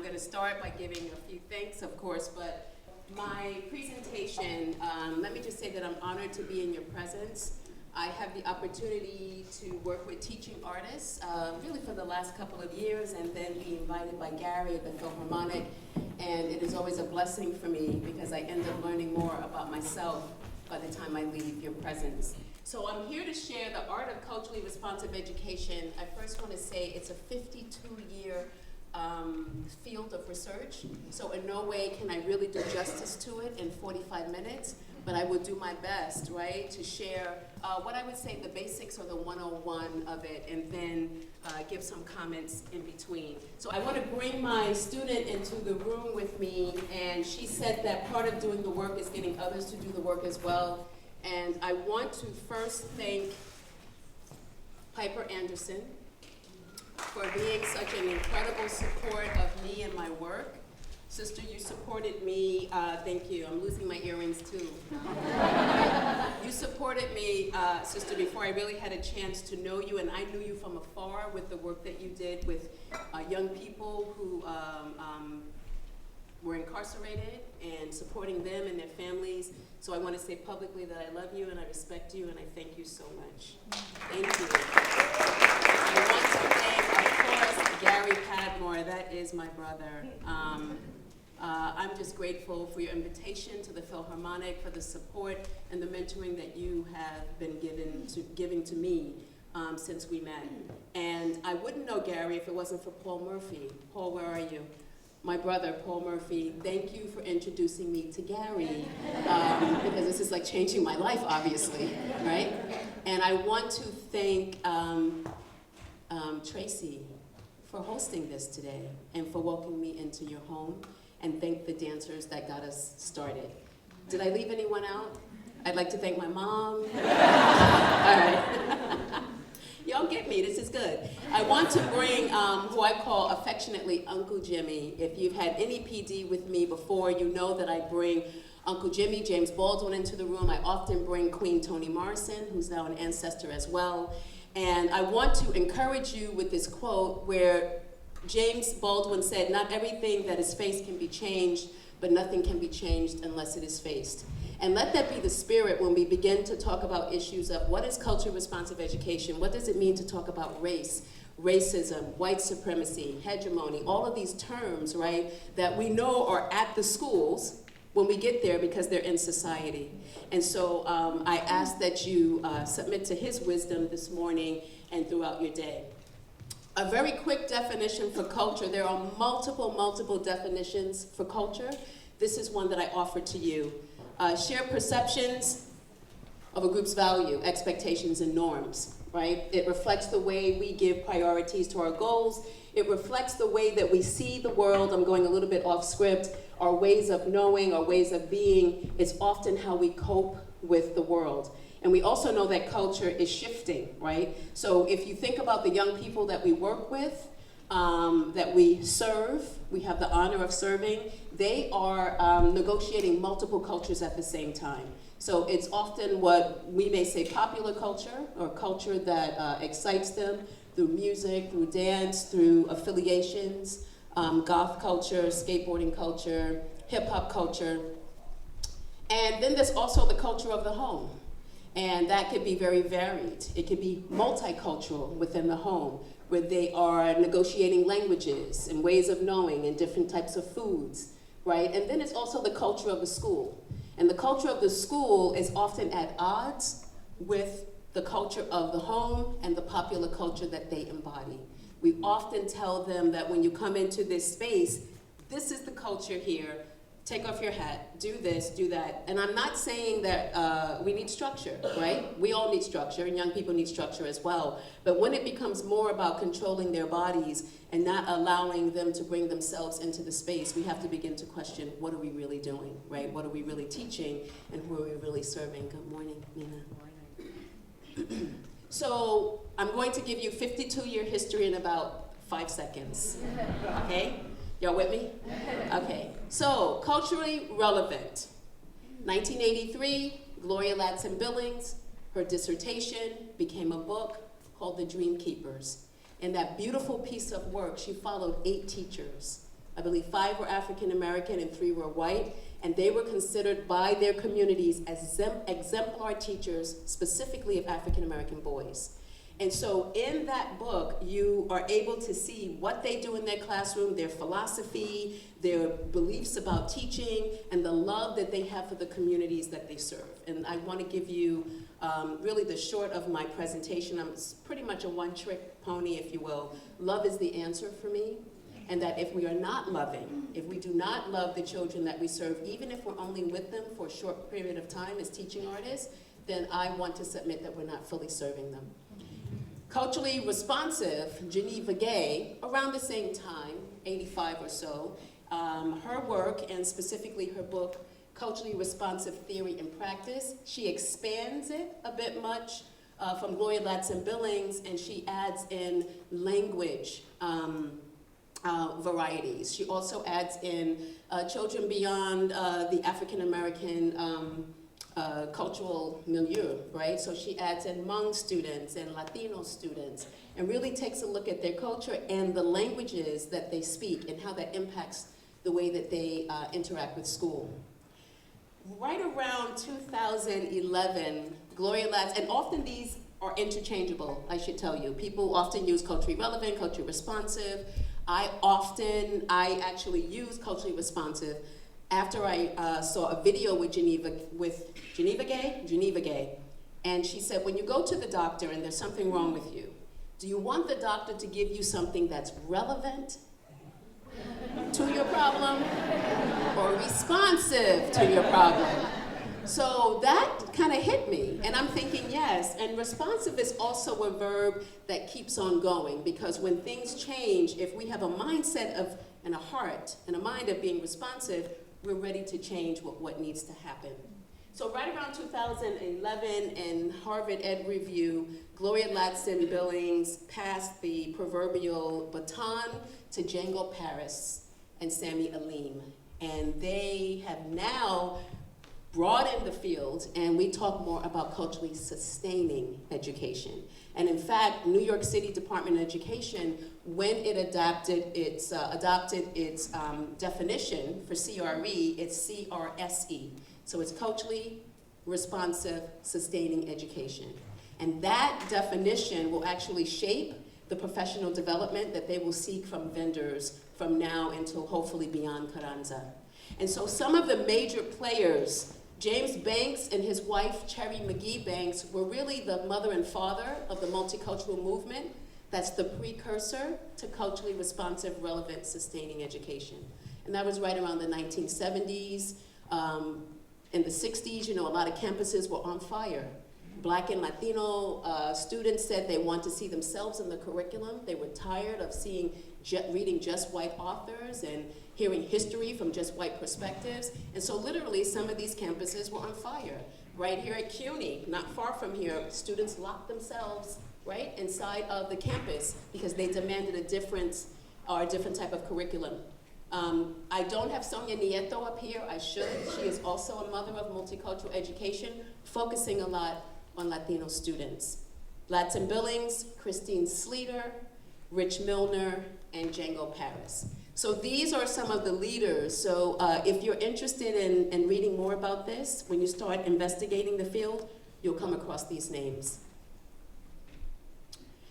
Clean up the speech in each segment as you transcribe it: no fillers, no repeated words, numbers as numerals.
going to start by giving a few thanks, of course, but my presentation, let me just say that I'm honored to be in your presence. I have the opportunity to work with teaching artists, really for the last couple of years, and then be invited by Gary at the Philharmonic, and it is always a blessing for me because I end up learning more about myself by the time I leave your presence. So I'm here to share the art of culturally responsive education. I first want to say it's a 52-year field of research, so in no way can I really do justice to it in 45 minutes, but I will do my best, right, to share what I would say the basics or the 101 of it, and then give some comments in between. So I want to bring my student into the room with me, and she said that part of doing the work is getting others to do the work as well. And I want to first thank Piper Anderson for being such an incredible support of me and my work. Sister, you supported me, thank you, I'm losing my earrings too. You supported me, sister, before I really had a chance to know you, and I knew you from afar with the work that you did with young people who were incarcerated and supporting them and their families. So I want to say publicly that I love you and I respect you and I thank you so much. Thank you. I want to thank, of course, Gary Padmore. That is my brother. I'm just grateful for your invitation to the Philharmonic, for the support and the mentoring that you have been giving to me since we met. And I wouldn't know Gary if it wasn't for Paul Murphy. Paul, where are you? My brother, Paul Murphy, thank you for introducing me to Gary, because this is like changing my life, obviously, right? And I want to thank Tracy for hosting this today and for welcoming me into your home, and thank the dancers that got us started. Did I leave anyone out? I'd like to thank my mom. All right. Y'all get me, this is good. I want to bring who I call affectionately Uncle Jimmy. If you've had any PD with me before, you know that I bring Uncle Jimmy, James Baldwin, into the room. I often bring Queen Toni Morrison, who's now an ancestor as well. And I want to encourage you with this quote where James Baldwin said, "Not everything that is faced can be changed, but nothing can be changed unless it is faced." And let that be the spirit when we begin to talk about issues of what is culturally responsive education, what does it mean to talk about race, racism, white supremacy, hegemony, all of these terms, right, that we know are at the schools when we get there because they're in society. And so I ask that you submit to his wisdom this morning and throughout your day. A very quick definition for culture. There are multiple definitions for culture. This is one that I offer to you. Shared perceptions of a group's value, expectations, and norms, right? It reflects the way we give priorities to our goals. It reflects the way that we see the world. I'm going a little bit off script. Our ways of knowing, our ways of being. It's often how we cope with the world. And we also know that culture is shifting, right? So if you think about the young people that we work with, that we serve, we have the honor of serving, they are negotiating multiple cultures at the same time. So it's often what we may say popular culture, or culture that excites them through music, through dance, through affiliations, goth culture, skateboarding culture, hip hop culture. And then there's also the culture of the home. And that could be very varied. It could be multicultural within the home, where they are negotiating languages and ways of knowing and different types of foods, right? And then it's also the culture of the school. And the culture of the school is often at odds with the culture of the home and the popular culture that they embody. We often tell them that when you come into this space, this is the culture here. Take off your hat, do this, do that. And I'm not saying that we need structure, right? We all need structure, and young people need structure as well. But when it becomes more about controlling their bodies and not allowing them to bring themselves into the space, we have to begin to question, what are we really doing, right? What are we really teaching, and who are we really serving? Good morning, Nina. Good morning. So I'm going to give you 52-year history in about 5 seconds, okay? Y'all with me? Okay, so culturally relevant. 1983, Gloria Ladson Billings, her dissertation became a book called The Dream Keepers. In that beautiful piece of work, she followed 8 teachers I believe 5 were African American and 3 were white, and they were considered by their communities as exemplar teachers, specifically of African American boys. And so in that book, you are able to see what they do in their classroom, their philosophy, their beliefs about teaching, and the love that they have for the communities that they serve. And I want to give you really the short of my presentation. I'm pretty much a one-trick pony, if you will. Love is the answer for me. And that if we are not loving, if we do not love the children that we serve, even if we're only with them for a short period of time as teaching artists, then I want to submit that we're not fully serving them. Culturally responsive, Geneva Gay, around the same time, 85 or so, her work, and specifically her book, Culturally Responsive Theory and Practice, she expands it a bit much from Gloria Ladson-Billings, and she adds in language varieties. She also adds in children beyond the African American cultural milieu, right? So she adds in Hmong students and Latino students, and really takes a look at their culture and the languages that they speak and how that impacts the way that they interact with school. Right around 2011, Gloria Ladson, and often these are interchangeable, I should tell you. People often use culturally relevant, culturally responsive. I actually use culturally responsive after I saw a video with Geneva Gay, and she said, when you go to the doctor and there's something wrong with you, do you want the doctor to give you something that's relevant to your problem or responsive to your problem? So that kind of hit me, and I'm thinking, yes, and responsive is also a verb that keeps on going, because when things change, if we have a mindset of, and a heart, and a mind of being responsive, we're ready to change what needs to happen. So right around 2011 in Harvard Ed Review, Gloria Ladson-Billings passed the proverbial baton to Django Paris and Sammy Alim. And they have now broadened the field, and we talk more about culturally sustaining education. And in fact, New York City Department of Education, when it adopted its definition for CRE, it's CRSE. So it's culturally responsive, sustaining education. And that definition will actually shape the professional development that they will seek from vendors from now until hopefully beyond Carranza. And so some of the major players, James Banks and his wife, Cherry McGee Banks, were really the mother and father of the multicultural movement. That's the precursor to culturally responsive, relevant, sustaining education. And that was right around the 1970s. In the 60s, a lot of campuses were on fire. Black and Latino students said they want to see themselves in the curriculum. They were tired of reading just white authors and hearing history from just white perspectives. And so literally some of these campuses were on fire. Right here at CUNY, not far from here, students locked themselves right inside of the campus because they demanded a different type of curriculum. I don't have Sonia Nieto up here. I should. She is also a mother of multicultural education, focusing a lot on Latino students. Ladson-Billings, Christine Sleeter, Rich Milner, and Django Paris. So these are some of the leaders. So if you're interested in reading more about this, when you start investigating the field, you'll come across these names.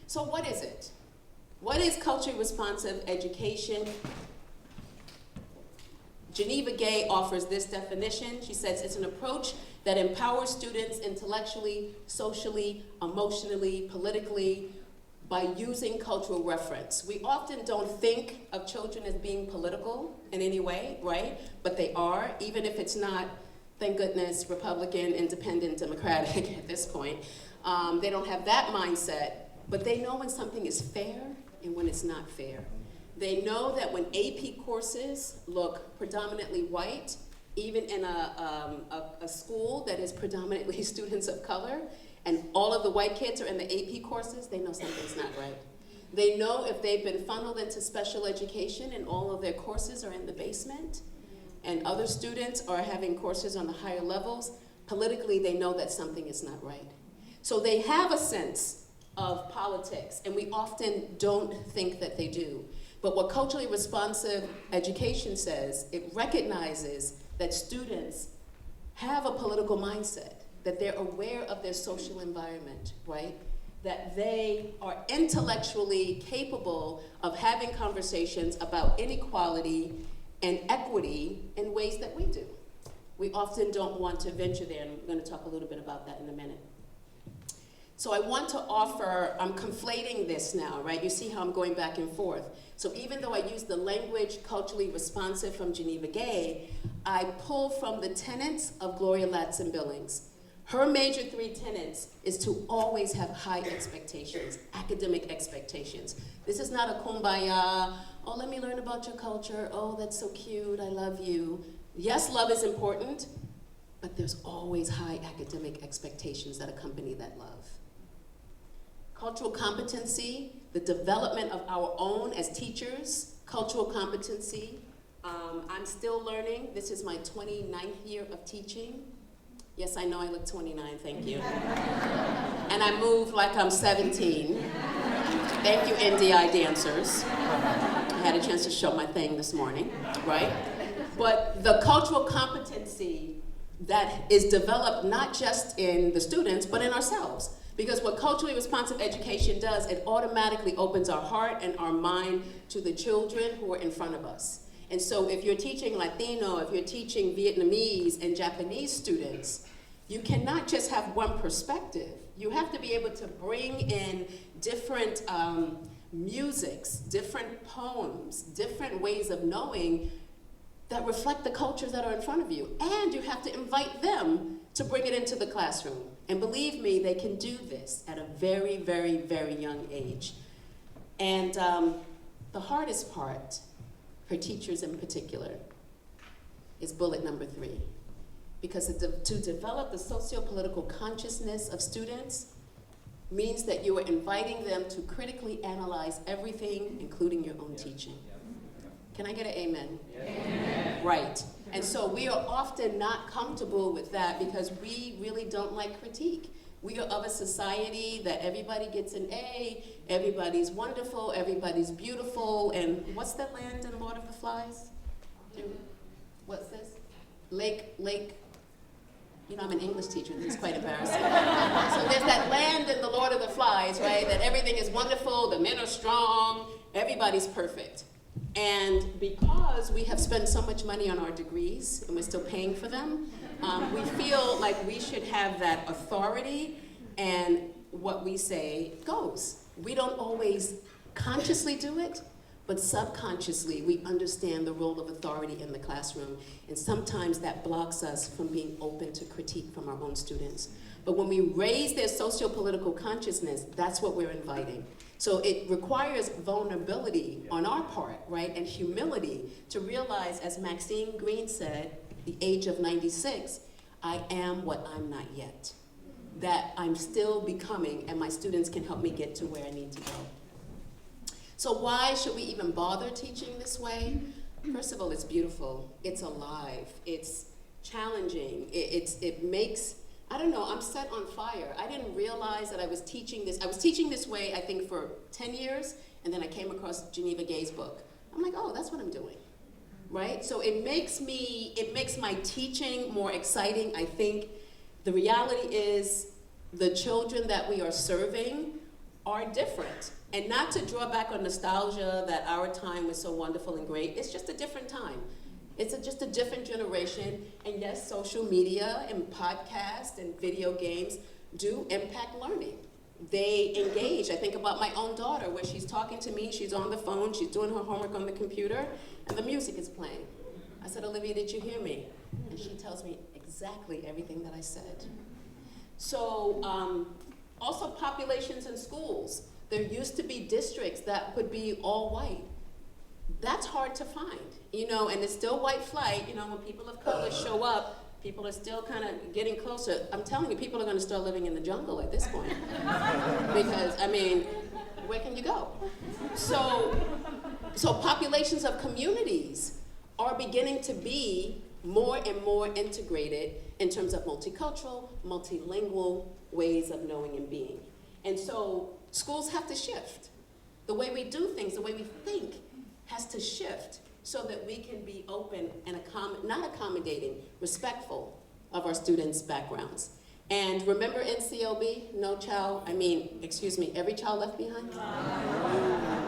So what is it? What is culturally responsive education? Geneva Gay offers this definition. She says it's an approach that empowers students intellectually, socially, emotionally, politically, by using cultural reference. We often don't think of children as being political in any way, right? But they are, even if it's not, thank goodness, Republican, Independent, Democratic at this point. They don't have that mindset, but they know when something is fair and when it's not fair. They know that when AP courses look predominantly white, even in a school that is predominantly students of color, and all of the white kids are in the AP courses, they know something's not right. They know if they've been funneled into special education and all of their courses are in the basement, and other students are having courses on the higher levels, politically they know that something is not right. So they have a sense of politics, and we often don't think that they do. But what culturally responsive education says, it recognizes that students have a political mindset, that they're aware of their social environment, right? That they are intellectually capable of having conversations about inequality and equity in ways that we do. We often don't want to venture there, and I'm going to talk a little bit about that in a minute. So I want to offer, I'm conflating this now, right? You see how I'm going back and forth. So even though I use the language culturally responsive from Geneva Gay, I pull from the tenets of Gloria Ladson-Billings. Her major 3 tenets is to always have high expectations, academic expectations. This is not a kumbaya, oh, let me learn about your culture, oh, that's so cute, I love you. Yes, love is important, but there's always high academic expectations that accompany that love. Cultural competency, the development of our own as teachers, cultural competency. I'm still learning. This is my 29th year of teaching. Yes, I know I look 29, thank you. And I move like I'm 17. Thank you, NDI dancers. I had a chance to show my thing this morning, right? But the cultural competency that is developed not just in the students, but in ourselves. Because what culturally responsive education does, it automatically opens our heart and our mind to the children who are in front of us. And so if you're teaching Latino, if you're teaching Vietnamese and Japanese students, you cannot just have one perspective. You have to be able to bring in different musics, different poems, different ways of knowing that reflect the cultures that are in front of you. And you have to invite them to bring it into the classroom. And believe me, they can do this at a very, very, very young age. And the hardest part, for teachers in particular, is bullet number 3. Because to develop the socio-political consciousness of students means that you are inviting them to critically analyze everything, including your own teaching. Can I get an amen? Amen. Right. And so we are often not comfortable with that because we really don't like critique. We are of a society that everybody gets an A, everybody's wonderful, everybody's beautiful, and what's that land in Lord of the Flies? What's this? Lake, you know, I'm an English teacher, this is quite embarrassing. So there's that land in the Lord of the Flies, right, that everything is wonderful, the men are strong, everybody's perfect. And because we have spent so much money on our degrees, and we're still paying for them, we feel like we should have that authority, and what we say goes. We don't always consciously do it, but subconsciously we understand the role of authority in the classroom, and sometimes that blocks us from being open to critique from our own students. But when we raise their socio-political consciousness, that's what we're inviting. So it requires vulnerability on our part, right, and humility to realize, as Maxine Green said, at the age of 96, I am what I'm not yet. That I'm still becoming, and my students can help me get to where I need to go. So why should we even bother teaching this way? First of all, it's beautiful, it's alive, it's challenging, it makes, I don't know, I'm set on fire. I didn't realize that I was teaching this. I was teaching this way, I think, for 10 years, and then I came across Geneva Gay's book. I'm like, oh, that's what I'm doing, right? So it makes my teaching more exciting. I think the reality is the children that we are serving are different. And not to draw back on nostalgia that our time was so wonderful and great, it's just a different time. It's just a different generation, and yes, social media and podcasts and video games do impact learning. They engage. I think about my own daughter, where she's talking to me, she's on the phone, she's doing her homework on the computer, and the music is playing. I said, Olivia, did you hear me? And she tells me exactly everything that I said. So, also populations in schools. There used to be districts that would be all white. That's hard to find, you know, and it's still white flight. You know, when people of color show up, people are still kind of getting closer. I'm telling you, people are going to start living in the jungle at this point. Because, I mean, where can you go? So populations of communities are beginning to be more and more integrated in terms of multicultural, multilingual ways of knowing and being. And so schools have to shift. The way we do things, the way we think, has to shift so that we can be open and not accommodating, respectful of our students' backgrounds. And remember NCLB, every child left behind?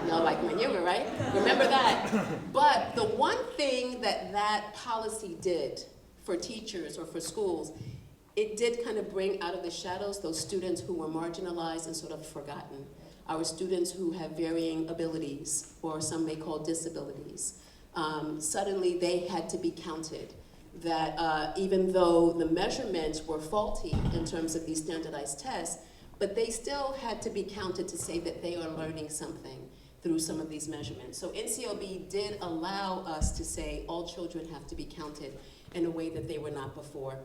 No, like when you were, right? Remember that. But the one thing that policy did for teachers or for schools, it did kind of bring out of the shadows those students who were marginalized and sort of forgotten. Our students who have varying abilities, or some may call disabilities. Suddenly they had to be counted. That even though the measurements were faulty in terms of these standardized tests, but they still had to be counted to say that they are learning something through some of these measurements. So NCLB did allow us to say all children have to be counted in a way that they were not before.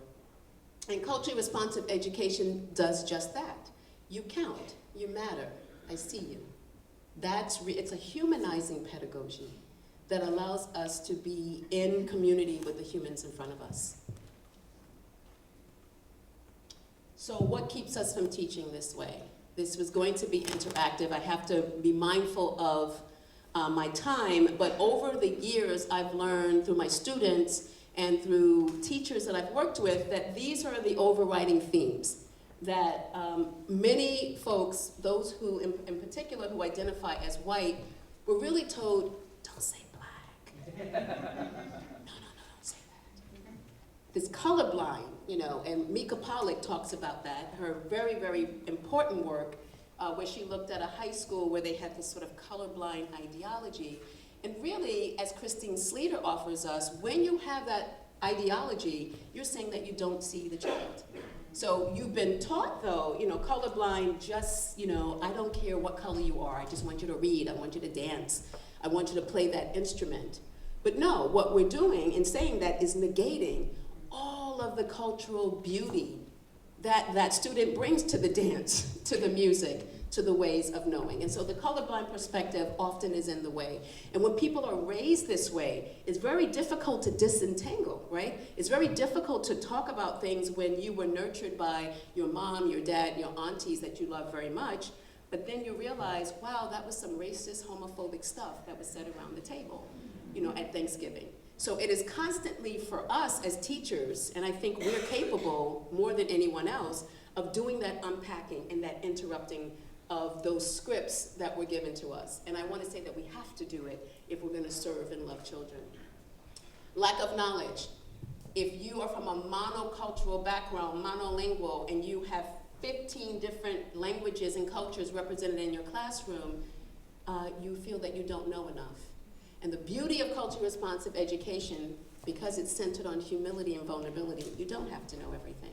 And culturally responsive education does just that. You count, you matter, I see you. It's a humanizing pedagogy that allows us to be in community with the humans in front of us. So what keeps us from teaching this way? This was going to be interactive. I have to be mindful of my time, but over the years I've learned through my students and through teachers that I've worked with that these are the overriding themes. That many folks, those who in particular who identify as white, were really told, don't say black. No, don't say that. This colorblind, and Mika Pollack talks about that, her very, very important work where she looked at a high school where they had this sort of colorblind ideology. And really, as Christine Sleater offers us, when you have that ideology, you're saying that you don't see the child. So you've been taught, though, colorblind, just, I don't care what color you are. I just want you to read. I want you to dance. I want you to play that instrument. But no, what we're doing in saying that is negating all of the cultural beauty that that student brings to the dance, to the music, to the ways of knowing. And so the colorblind perspective often is in the way. And when people are raised this way, it's very difficult to disentangle, right? It's very difficult to talk about things when you were nurtured by your mom, your dad, your aunties that you love very much, but then you realize, wow, that was some racist, homophobic stuff that was said around the table, at Thanksgiving. So it is constantly for us as teachers, and I think we're capable more than anyone else of doing that unpacking and that interrupting of those scripts that were given to us. And I want to say that we have to do it if we're going to serve and love children. Lack of knowledge. If you are from a monocultural background, monolingual, and you have 15 different languages and cultures represented in your classroom, you feel that you don't know enough. And the beauty of culturally responsive education, because it's centered on humility and vulnerability, you don't have to know everything.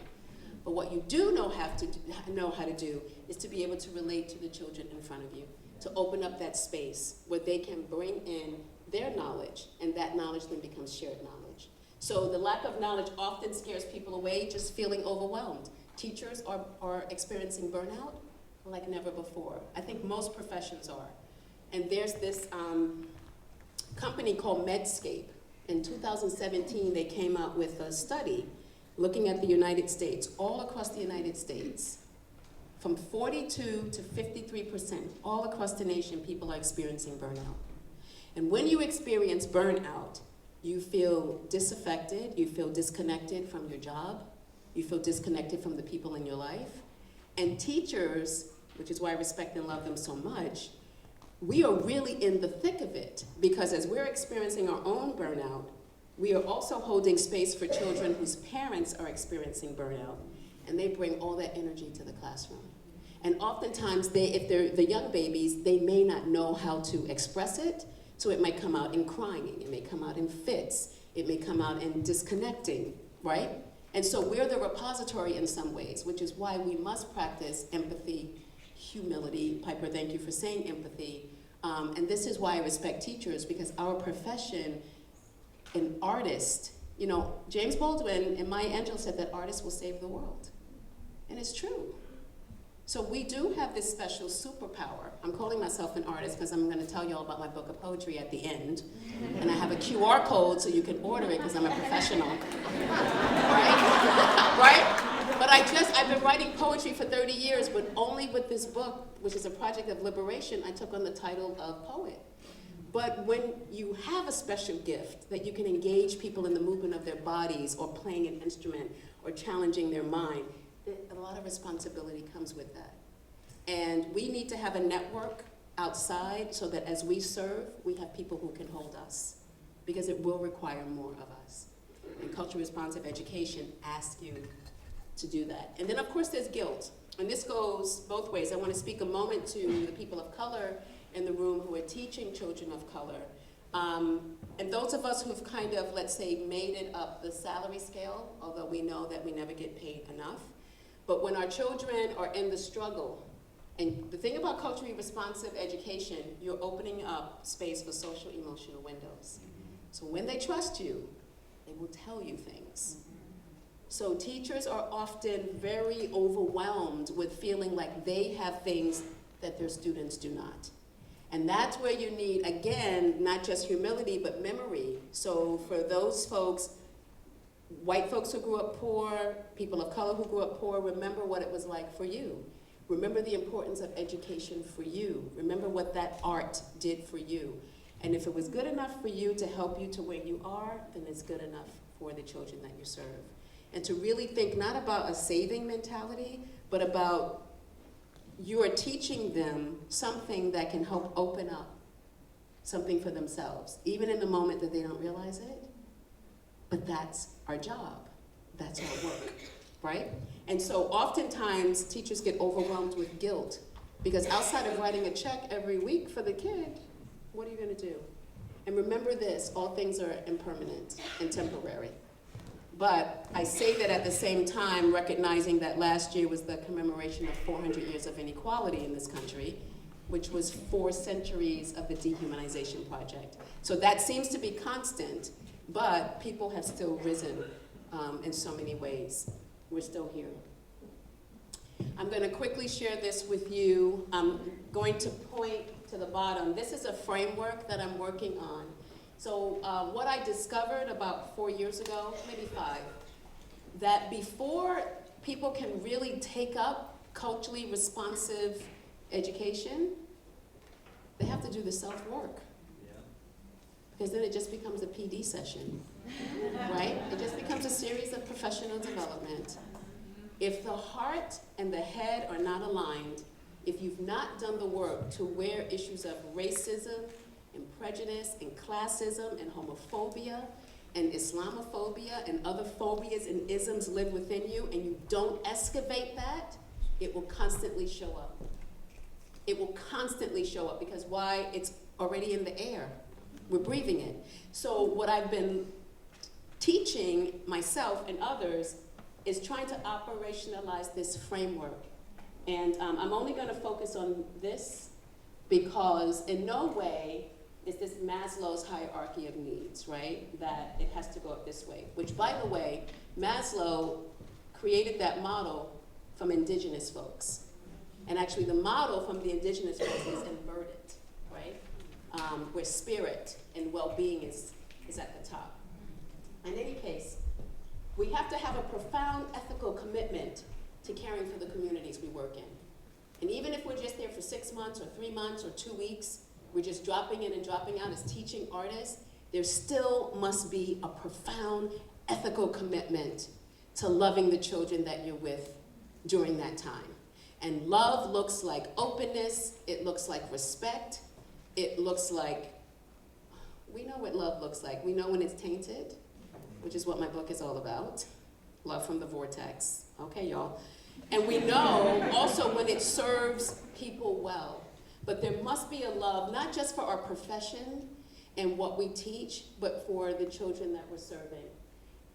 But what you do know how to do is to be able to relate to the children in front of you, to open up that space where they can bring in their knowledge, and that knowledge then becomes shared knowledge. So the lack of knowledge often scares people away, just feeling overwhelmed. Teachers are experiencing burnout like never before. I think most professions are. And there's this company called Medscape. In 2017, they came out with a study looking at the United States, all across the United States. From 42 to 53%, all across the nation, people are experiencing burnout. And when you experience burnout, you feel disaffected, you feel disconnected from your job, you feel disconnected from the people in your life. And teachers, which is why I respect and love them so much, we are really in the thick of it, because as we're experiencing our own burnout, we are also holding space for children whose parents are experiencing burnout, and they bring all that energy to the classroom. And oftentimes, if they're the young babies, they may not know how to express it, so it might come out in crying, it may come out in fits, it may come out in disconnecting, right? And so we're the repository in some ways, which is why we must practice empathy, humility. Piper, thank you for saying empathy. And this is why I respect teachers, because our profession, an artist, James Baldwin and Maya Angelou said that artists will save the world. And it's true. So we do have this special superpower. I'm calling myself an artist because I'm going to tell you all about my book of poetry at the end. And I have a QR code so you can order it because I'm a professional. Right? But I've been writing poetry for 30 years, but only with this book, which is a project of liberation, I took on the title of poet. But when you have a special gift that you can engage people in the movement of their bodies or playing an instrument or challenging their mind, a lot of responsibility comes with that. And we need to have a network outside so that as we serve, we have people who can hold us, because it will require more of us. And culturally responsive education asks you to do that. And then of course there's guilt. And this goes both ways. I want to speak a moment to the people of color in the room who are teaching children of color. And those of us who've kind of, let's say, made it up the salary scale, although we know that we never get paid enough. But when our children are in the struggle, and the thing about culturally responsive education, you're opening up space for social emotional windows. So when they trust you, they will tell you things. So teachers are often very overwhelmed with feeling like they have things that their students do not. And that's where you need, again, not just humility, but memory. So for those folks, white folks who grew up poor, people of color who grew up poor, remember what it was like for you. Remember the importance of education for you. Remember what that art did for you. And if it was good enough for you to help you to where you are, then it's good enough for the children that you serve. And to really think not about a saving mentality, but about you're teaching them something that can help open up something for themselves, even in the moment that they don't realize it. But that's our job. That's our work, right? And so oftentimes teachers get overwhelmed with guilt, because outside of writing a check every week for the kid, what are you going to do? And remember this, all things are impermanent and temporary. But I say that at the same time, recognizing that last year was the commemoration of 400 years of inequality in this country, which was 4 centuries of the dehumanization project. So that seems to be constant, but people have still risen in so many ways. We're still here. I'm going to quickly share this with you. I'm going to point to the bottom. This is a framework that I'm working on. So what I discovered about 4 years ago, maybe 5, that before people can really take up culturally responsive education, they have to do the self-work. Because then it just becomes a PD session, right? It just becomes a series of professional development. If the heart and the head are not aligned, if you've not done the work to where issues of racism and prejudice and classism and homophobia and Islamophobia and other phobias and isms live within you, and you don't excavate that, it will constantly show up. It will constantly show up, because why? It's already in the air. We're breathing it. So what I've been teaching myself and others is trying to operationalize this framework. And I'm only going to focus on this because in no way is this Maslow's hierarchy of needs, right? That it has to go up this way, which, by the way, Maslow created that model from indigenous folks. And actually the model from the indigenous folks is inverted, right? Where spirit and well-being is at the top. In any case, we have to have a profound ethical commitment to caring for the communities we work in. And even if we're just there for 6 months or 3 months or 2 weeks, we're just dropping in and dropping out as teaching artists, there still must be a profound ethical commitment to loving the children that you're with during that time. And love looks like openness, it looks like respect, it looks like, we know what love looks like. We know when it's tainted, which is what my book is all about. Love from the vortex. Okay, y'all. And we know also when it serves people well. But there must be a love, not just for our profession and what we teach, but for the children that we're serving.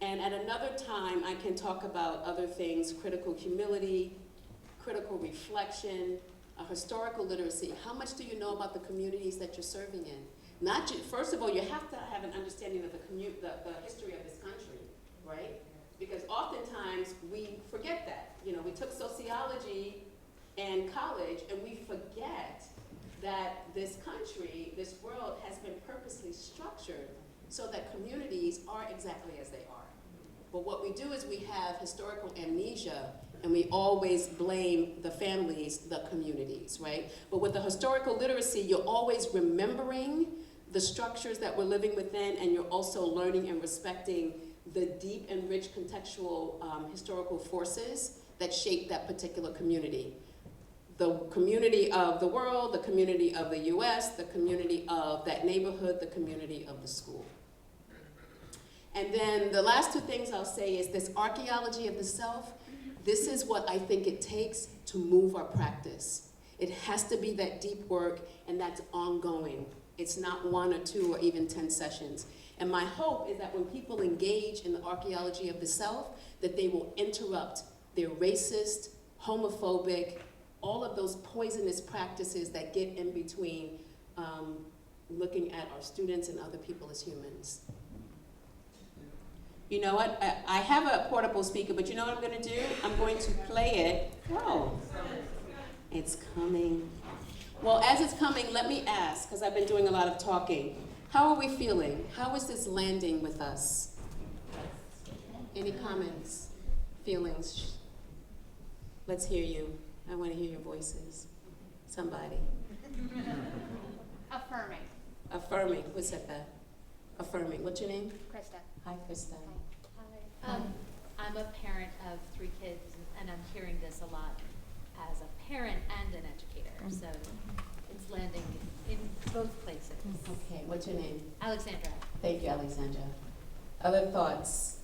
And at another time, I can talk about other things: critical humility, critical reflection, historical literacy. How much do you know about the communities that you're serving in? Not just, first of all, you have to have an understanding of the history of this country, right? Because oftentimes we forget that. You know, we took sociology in college and we forget that this country, this world has been purposely structured so that communities are exactly as they are. But what we do is we have historical amnesia, and we always blame the families, the communities, right? But with the historical literacy, you're always remembering the structures that we're living within, and you're also learning and respecting the deep and rich contextual historical forces that shape that particular community. The community of the world, the community of the US, the community of that neighborhood, the community of the school. And then the last two things I'll say is this archaeology of the self. This is what I think it takes to move our practice. It has to be that deep work, and that's ongoing. It's not 1 or 2 or even 10 sessions. And my hope is that when people engage in the archaeology of the self, that they will interrupt their racist, homophobic, all of those poisonous practices that get in between looking at our students and other people as humans. You know what? I have a portable speaker, but you know what I'm going to do? I'm going to play it. Oh, it's coming. Well, as it's coming, let me ask, because I've been doing a lot of talking. How are we feeling? How is this landing with us? Any comments, feelings? Let's hear you. I want to hear your voices. Somebody. Affirming. Affirming. Who said that? Affirming. What's your name? Krista. Hi, Krista. Hi. I'm a parent of 3 kids, and I'm hearing this a lot as a parent and an educator. So it's landing in both places. Okay, what's your name? Alexandra. Thank you, Alexandra. Other thoughts?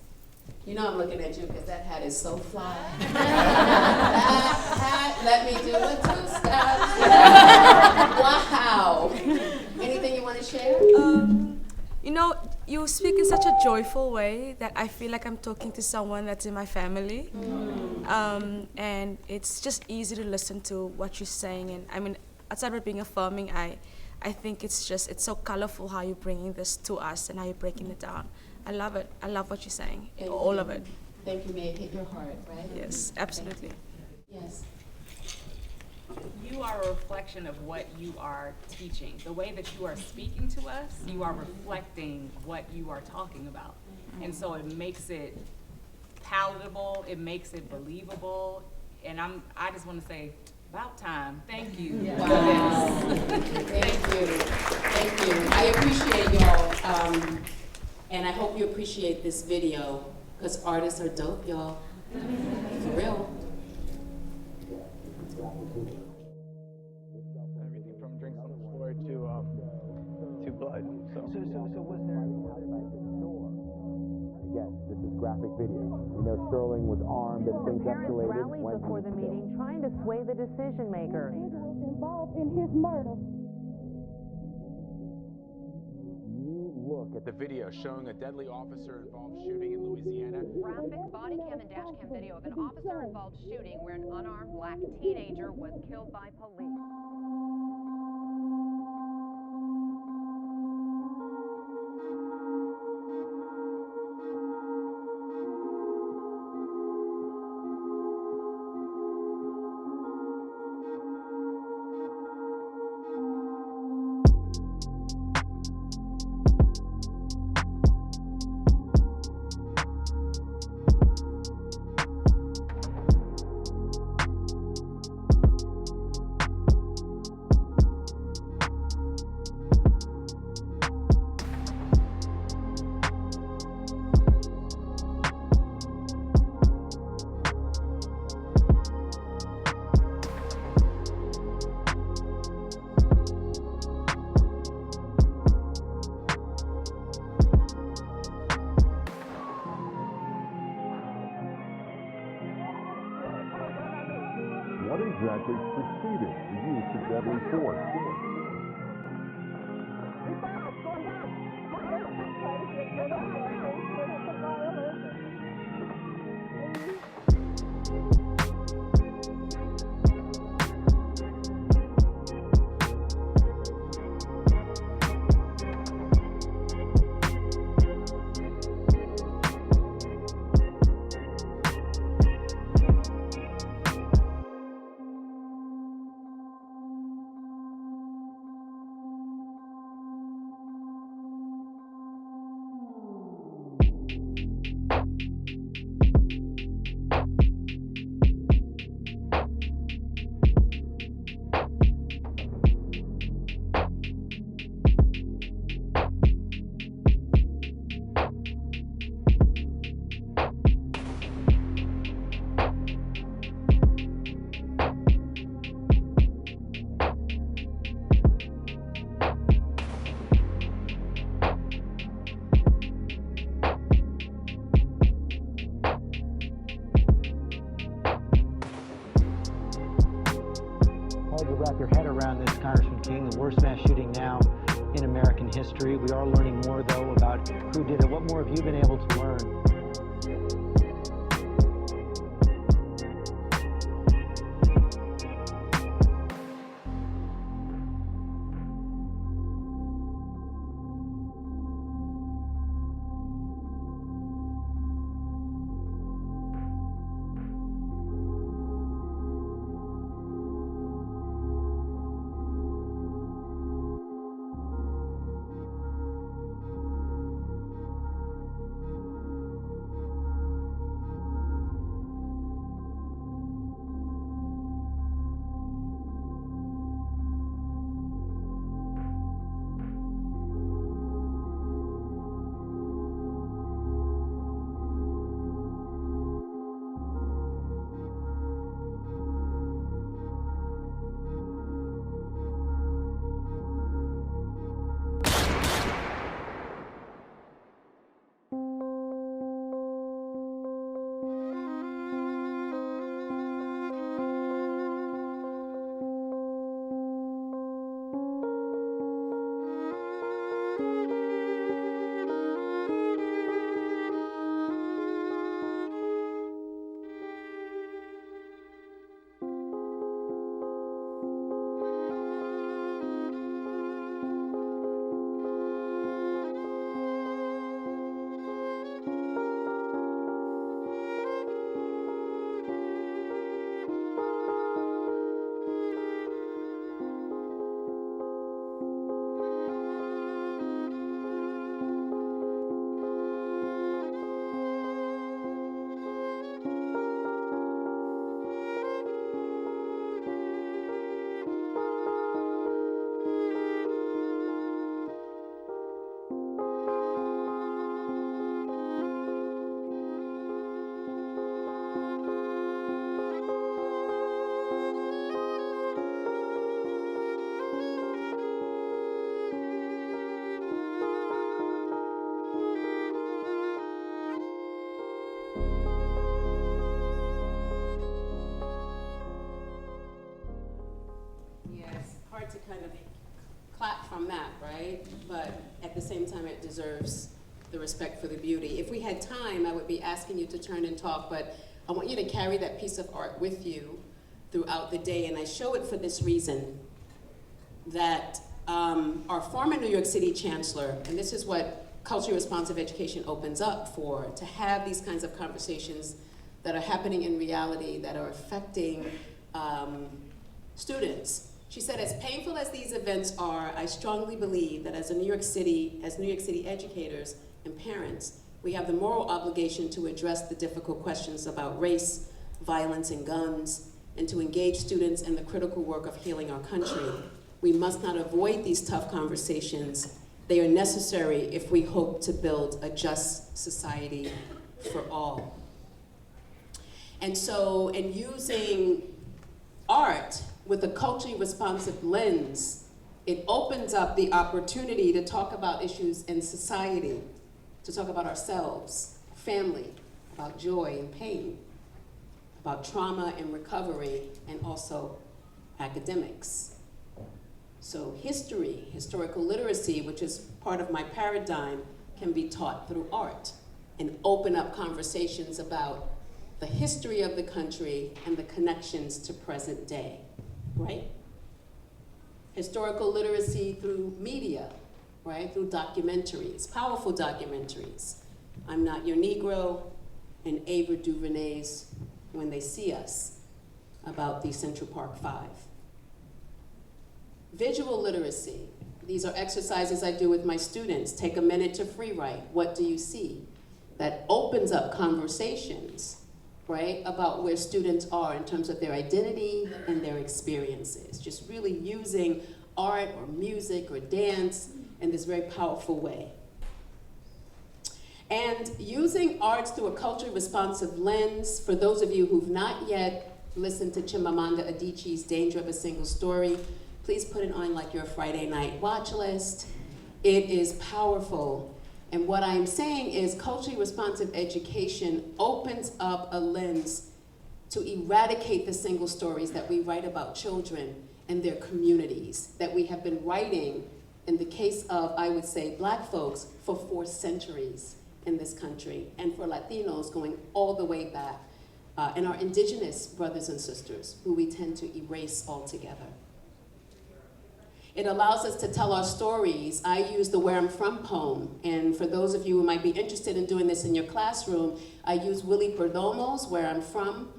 You know I'm looking at you because that hat is so fly. That hat, let me do a 2-step. Wow. Anything you want to share? You know, you speak in such a joyful way that I feel like I'm talking to someone that's in my family. And it's just easy to listen to what you're saying. And I mean, outside of being affirming, I think it's so colorful how you're bringing this to us and how you're breaking it down. I love it. I love what you're saying. All of it. Thank you, May it hit your heart, right? Yes, absolutely. Yes. You are a reflection of what you are teaching. The way that you are speaking to us, you are reflecting what you are talking about. And so it makes it palatable, it makes it believable, and I just want to say, about time. Thank you. Yeah. Wow. Thank you. Thank you. I appreciate y'all. And I hope you appreciate this video, because artists are dope, y'all. For real. Everything from drinks on the floor to blood. So was there? Again, this is graphic video. We know Sterling was armed and things escalated. Rallied before the meeting, trying to sway the decision maker. Involved in his murder. You look at the video showing a deadly officer-involved shooting in Louisiana. Graphic body cam and dash cam video of an officer-involved shooting where an unarmed black teenager was killed by police. What exactly preceded the use of deadly force? history. We are learning more, though, about who did it. What more have you been able to learn? To kind of clap from that, right? But at the same time, it deserves the respect for the beauty. If we had time, I would be asking you to turn and talk, but I want you to carry that piece of art with you throughout the day, and I show it for this reason, that our former New York City chancellor, and this is what culturally responsive education opens up for, to have these kinds of conversations that are happening in reality, that are affecting students. She said, as painful as these events are, I strongly believe that as New York City educators and parents, we have the moral obligation to address the difficult questions about race, violence, and guns, and to engage students in the critical work of healing our country. We must not avoid these tough conversations. They are necessary if we hope to build a just society for all. And so, in using art with a culturally responsive lens, it opens up the opportunity to talk about issues in society, to talk about ourselves, family, about joy and pain, about trauma and recovery, and also academics. So history, historical literacy, which is part of my paradigm, can be taught through art and open up conversations about the history of the country and the connections to present day, right? Historical literacy through media, right? Through documentaries, powerful documentaries. I'm Not Your Negro and Ava DuVernay's When They See Us, about the Central Park Five. Visual literacy. These are exercises I do with my students. Take a minute to free write. What do you see? That opens up conversations, right, about where students are in terms of their identity and their experiences. Just really using art or music or dance in this very powerful way. And using arts through a culturally responsive lens, for those of you who've not yet listened to Chimamanda Adichie's Danger of a Single Story, please put it on like your Friday night watch list. It is powerful. And what I'm saying is culturally responsive education opens up a lens to eradicate the single stories that we write about children and their communities, that we have been writing in the case of, I would say, Black folks, for 4 centuries in this country, and for Latinos going all the way back, and our indigenous brothers and sisters, who we tend to erase altogether. It allows us to tell our stories. I use the Where I'm From poem, and for those of you who might be interested in doing this in your classroom, I use Willie Perdomo's Where I'm From.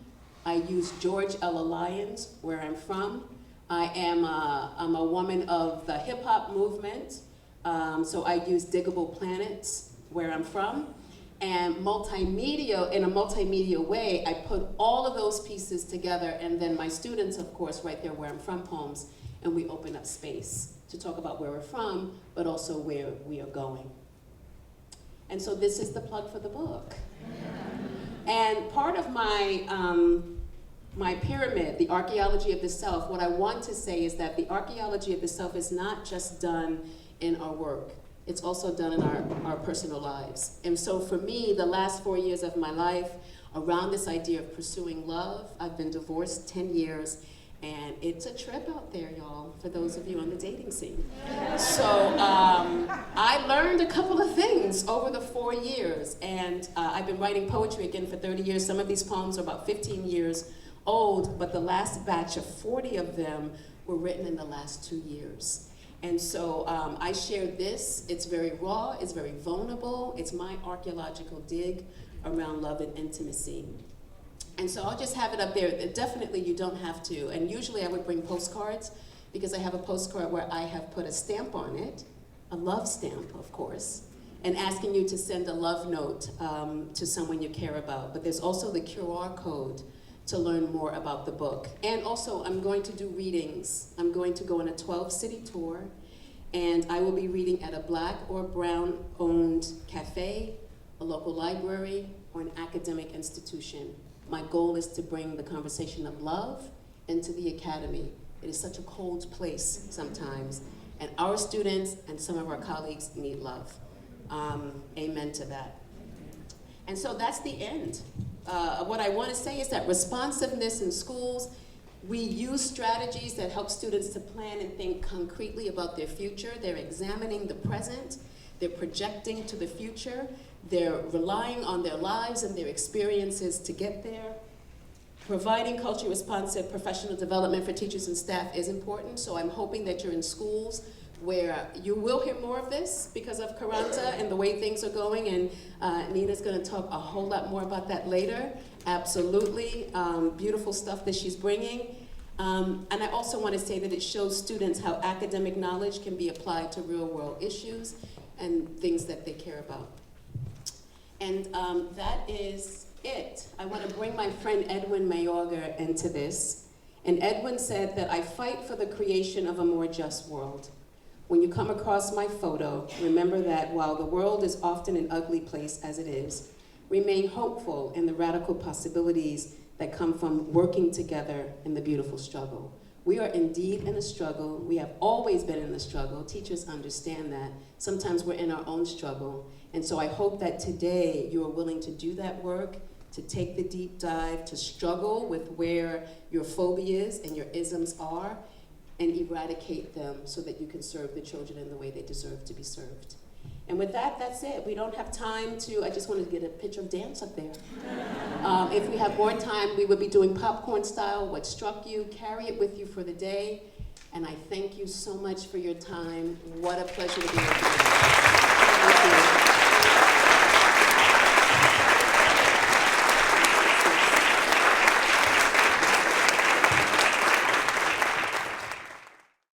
I use George Ella Lyons' Where I'm From. I'm a woman of the hip hop movement, so I use Diggable Planets, Where I'm From. And multimedia, in a multimedia way, I put all of those pieces together, and then my students, of course, write their Where I'm From poems, and we open up space to talk about where we're from, but also where we are going. And so this is the plug for the book. And part of my, my pyramid, the archaeology of the self, what I want to say is that the archaeology of the self is not just done in our work. It's also done in our personal lives. And so for me, the last 4 years of my life, around this idea of pursuing love, I've been divorced 10 years, and it's a trip out there, y'all, for those of you on the dating scene. So I learned a couple of things over the 4 years, and I've been writing poetry again for 30 years. Some of these poems are about 15 years old, but the last batch of 40 of them were written in the last 2 years. And so I share this. It's very raw, it's very vulnerable. It's my archaeological dig around love and intimacy. And so I'll just have it up there. Definitely you don't have to. And usually I would bring postcards, because I have a postcard where I have put a stamp on it, a love stamp, of course, and asking you to send a love note to someone you care about. But there's also the QR code to learn more about the book. And also, I'm going to do readings. I'm going to go on a 12-city tour, and I will be reading at a Black or Brown-owned cafe, a local library, or an academic institution. My goal is to bring the conversation of love into the academy. It is such a cold place sometimes, and our students and some of our colleagues need love. Amen to that. And so that's the end. What I want to say is that responsiveness in schools, we use strategies that help students to plan and think concretely about their future. They're examining the present, they're projecting to the future, they're relying on their lives and their experiences to get there. Providing culturally responsive professional development for teachers and staff is important, so I'm hoping that you're in schools where you will hear more of this because of Karanta and the way things are going, and Nina's gonna talk a whole lot more about that later. Absolutely, beautiful stuff that she's bringing. And I also wanna say that it shows students how academic knowledge can be applied to real world issues and things that they care about. And that is it. I wanna bring my friend Edwin Mayorga into this. And Edwin said that I fight for the creation of a more just world. When you come across my photo, remember that while the world is often an ugly place as it is, remain hopeful in the radical possibilities that come from working together in the beautiful struggle. We are indeed in a struggle. We have always been in a struggle. Teachers understand that. Sometimes we're in our own struggle. And so I hope that today you are willing to do that work, to take the deep dive, to struggle with where your phobias and your isms are, and eradicate them so that you can serve the children in the way they deserve to be served. And with that, that's it. We don't have time to, I just wanted to get a picture of dance up there. If we have more time, we would be doing popcorn style, what struck you, carry it with you for the day. And I thank you so much for your time. What a pleasure to be with you.